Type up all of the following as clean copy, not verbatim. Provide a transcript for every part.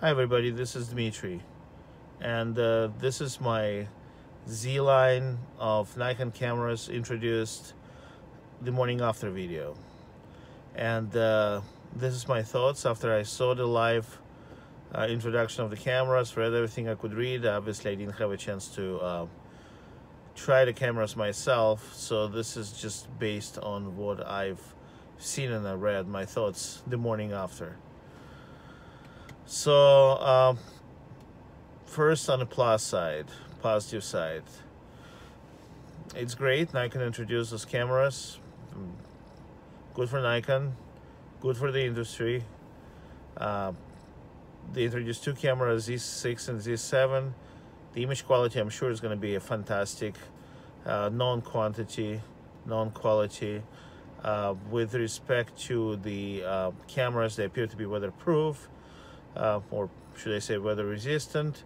Hi everybody, this is Dmitry, and this is my Z line of Nikon cameras introduced the morning after video. And this is my thoughts after I saw the live introduction of the cameras, read everything I could read. Obviously I didn't have a chance to try the cameras myself, so this is just based on what I've seen and I read, my thoughts the morning after. So first, on the positive side, it's great. Nikon introduced those cameras. Good for Nikon, good for the industry. They introduced two cameras, Z6 and Z7. The image quality, I'm sure, is going to be a fantastic. Known quantity, known quality. With respect to the cameras, they appear to be weatherproof. Or should I say weather resistant,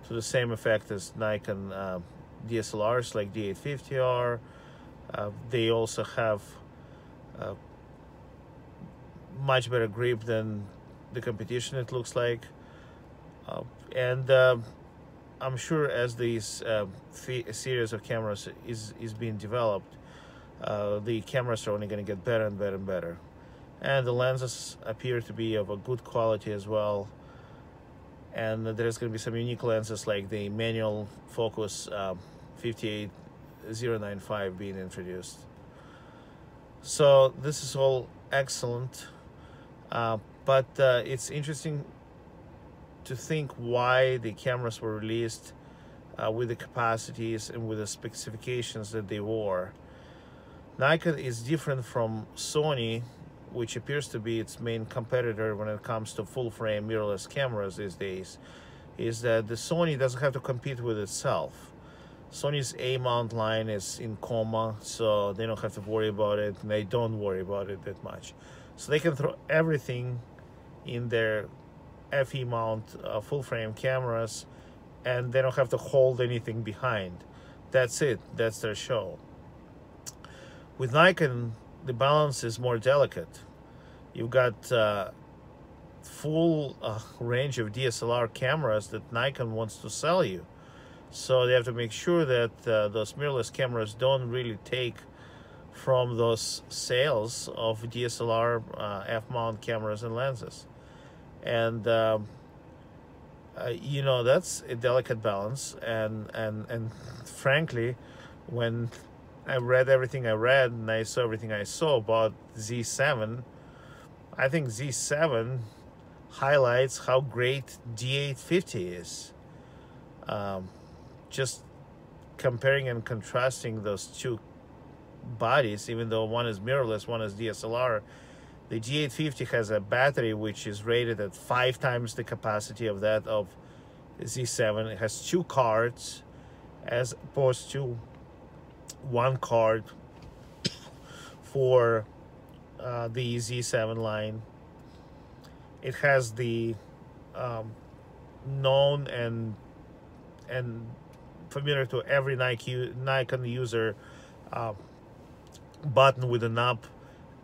to the same effect as Nikon DSLRs like D850 are. They also have much better grip than the competition, it looks like. And I'm sure as these series of cameras is being developed, the cameras are only going to get better and better and better. And the lenses appear to be of a good quality as well. And there's going to be some unique lenses like the manual focus 58095 being introduced. So this is all excellent, but it's interesting to think why the cameras were released with the capacities and with the specifications that they were. Nikon is different from Sony, which appears to be its main competitor when it comes to full-frame mirrorless cameras these days, is that the Sony doesn't have to compete with itself. Sony's A-mount line is in coma, so they don't have to worry about it, and they don't worry about it that much. So they can throw everything in their FE mount full-frame cameras, and they don't have to hold anything behind. That's it. That's their show. With Nikon, the balance is more delicate. You've got full range of DSLR cameras that Nikon wants to sell you. So they have to make sure that those mirrorless cameras don't really take from those sales of DSLR F-mount cameras and lenses. And you know, that's a delicate balance. And frankly, when I read everything I read and I saw everything I saw about Z7, I think Z7 highlights how great D850 is. Just comparing and contrasting those two bodies, even though one is mirrorless, one is DSLR, the D850 has a battery which is rated at 5 times the capacity of that of Z7. It has 2 cards as opposed to 1 card for the Z7 line. It has the known and familiar to every Nikon user button with a knob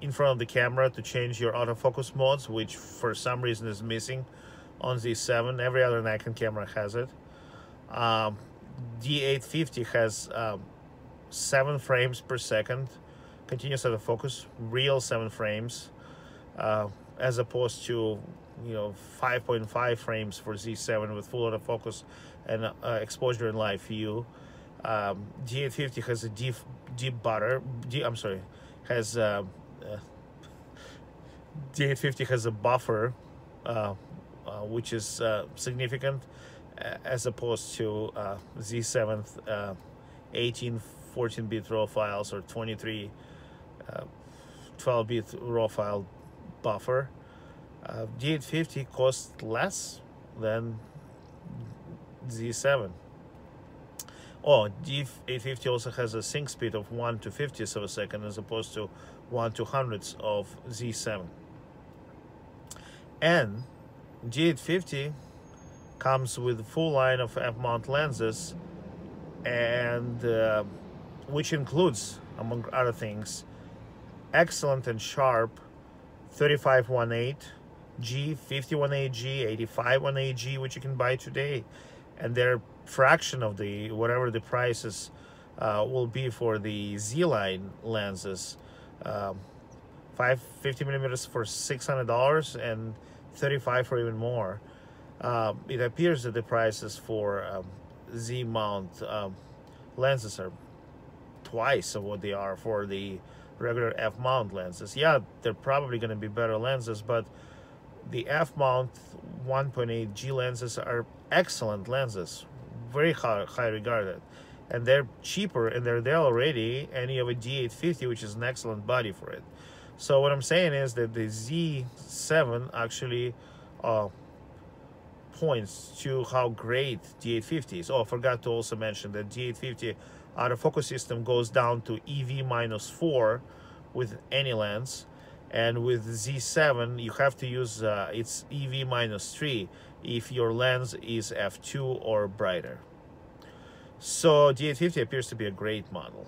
in front of the camera to change your autofocus modes, which for some reason is missing on Z7. Every other Nikon camera has it. D850 has 7 frames per second continuous autofocus, real 7 frames, as opposed to 5.5 frames for Z7 with full autofocus and exposure in live view. D850 has a D850 has a buffer which is significant, as opposed to Z7's 18 14-bit RAW files or 23 12-bit RAW file buffer. D850 costs less than Z7. Oh, D850 also has a sync speed of 1 to 50th of a second as opposed to 1 to 100th of Z7. And D850 comes with a full line of F-mount lenses, and which includes, among other things, excellent and sharp 35-1.8 G, 51AG, 85-1AG, which you can buy today, and they're fraction of the whatever the prices will be for the Z line lenses. 550 millimeters for $600 and 35 for even more. It appears that the prices for Z mount lenses are twice of what they are for the regular F mount lenses. Yeah, they're probably going to be better lenses, but the F mount 1.8 G lenses are excellent lenses, very high regarded, and they're cheaper and they're there already, and you have a D850, which is an excellent body for it. So what I'm saying is that the Z7 actually points to how great D850 is. Oh, I forgot to also mention that D850 autofocus system goes down to EV-4 with any lens, and with Z7 you have to use its EV-3 if your lens is f2 or brighter. So D850 appears to be a great model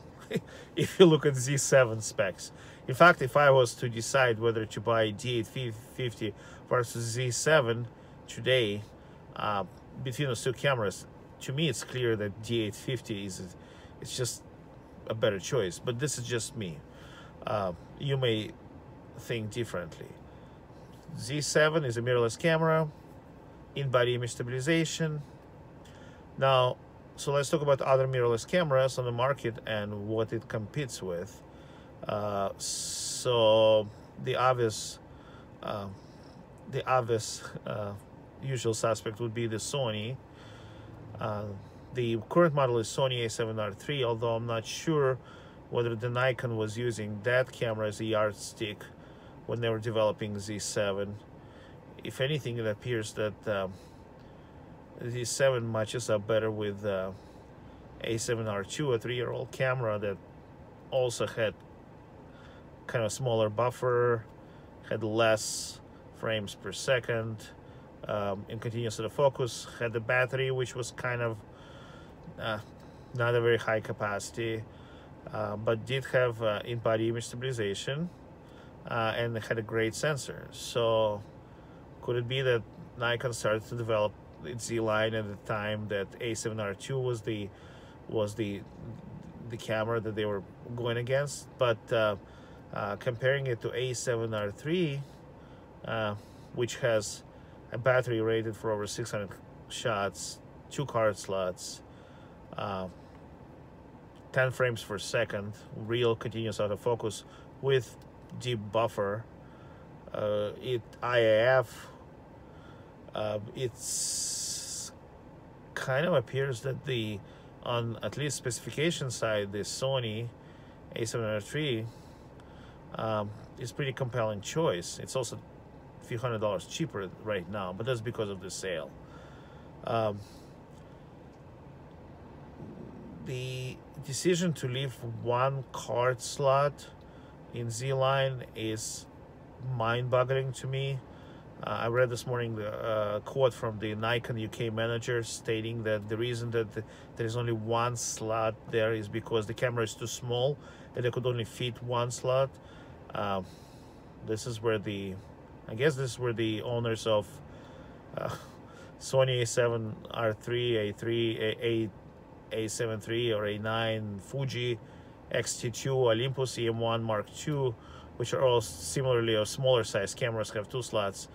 if you look at Z7 specs. In fact, if I was to decide whether to buy D850 versus Z7 today, between those two cameras, to me it's clear that D850 it's just a better choice. But this is just me. You may think differently. Z7 is a mirrorless camera, in-body image stabilization. Now, so let's talk about other mirrorless cameras on the market and what it competes with. So the obvious usual suspect would be the Sony. The current model is Sony A7 III, although I'm not sure whether the Nikon was using that camera as a yardstick when they were developing Z7. If anything, it appears that Z7 matches up better with A7 II, a 3-year-old camera that also had kind of smaller buffer, had less frames per second in continuous autofocus, had the battery which was kind of not a very high capacity, but did have in-body image stabilization, and had a great sensor. So could it be that Nikon started to develop its Z line at the time that A7R2 was the camera that they were going against? But comparing it to A7R3, which has a battery rated for over 600 shots, 2 card slots, 10 frames per second, real continuous autofocus with deep buffer, IAF, it's kind of appears that on at least specification side, the Sony A7R3 is pretty compelling choice. It's also a few $100s cheaper right now, but that's because of the sale. The decision to leave one card slot in Z line is mind-boggling to me. I read this morning the quote from the Nikon UK manager stating that the reason that there's only one slot there is because the camera is too small and they could only fit one slot. This is where I guess this is where the owners of Sony A7 R3, A3, A7 III or A9, Fuji, X-T2, Olympus, EM1 Mark II, which are all similarly or smaller size cameras, have 2 slots.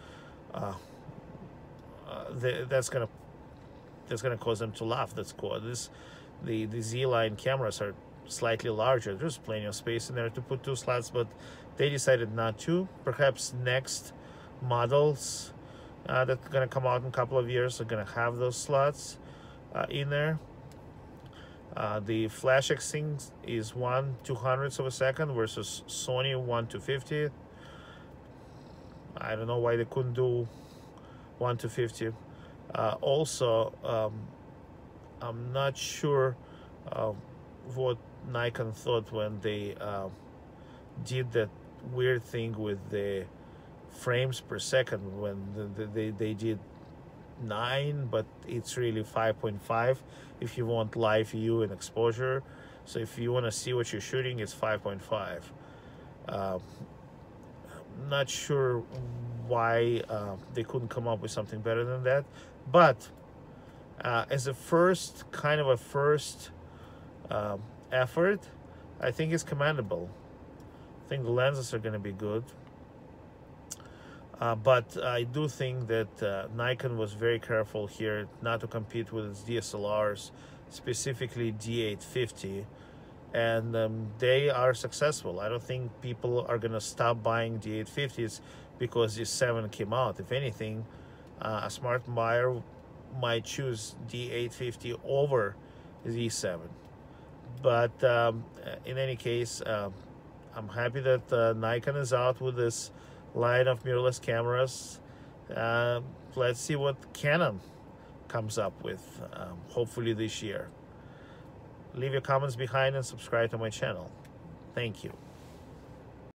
That's gonna cause them to laugh. That's cool. The Z line cameras are slightly larger. There's plenty of space in there to put 2 slots, but they decided not to. Perhaps next models that are gonna come out in a couple of years are gonna have those slots in there. The flash exing is 1/200th of a second versus Sony 1/250th. I don't know why they couldn't do 1/250th. Also, I'm not sure what Nikon thought when they did that weird thing with the frames per second when they did 9, but it's really 5.5 if you want live view and exposure. So if you want to see what you're shooting, it's 5.5. Not sure why they couldn't come up with something better than that. But as a first effort, I think it's commendable. I think the lenses are going to be good. But I do think that Nikon was very careful here not to compete with its DSLRs, specifically D850, and they are successful. I don't think people are going to stop buying D850s because the 7 came out. If anything, a smart buyer might choose D850 over the 7. But in any case, I'm happy that Nikon is out with this line of mirrorless cameras. Let's see what Canon comes up with, hopefully this year. Leave your comments behind and subscribe to my channel. Thank you.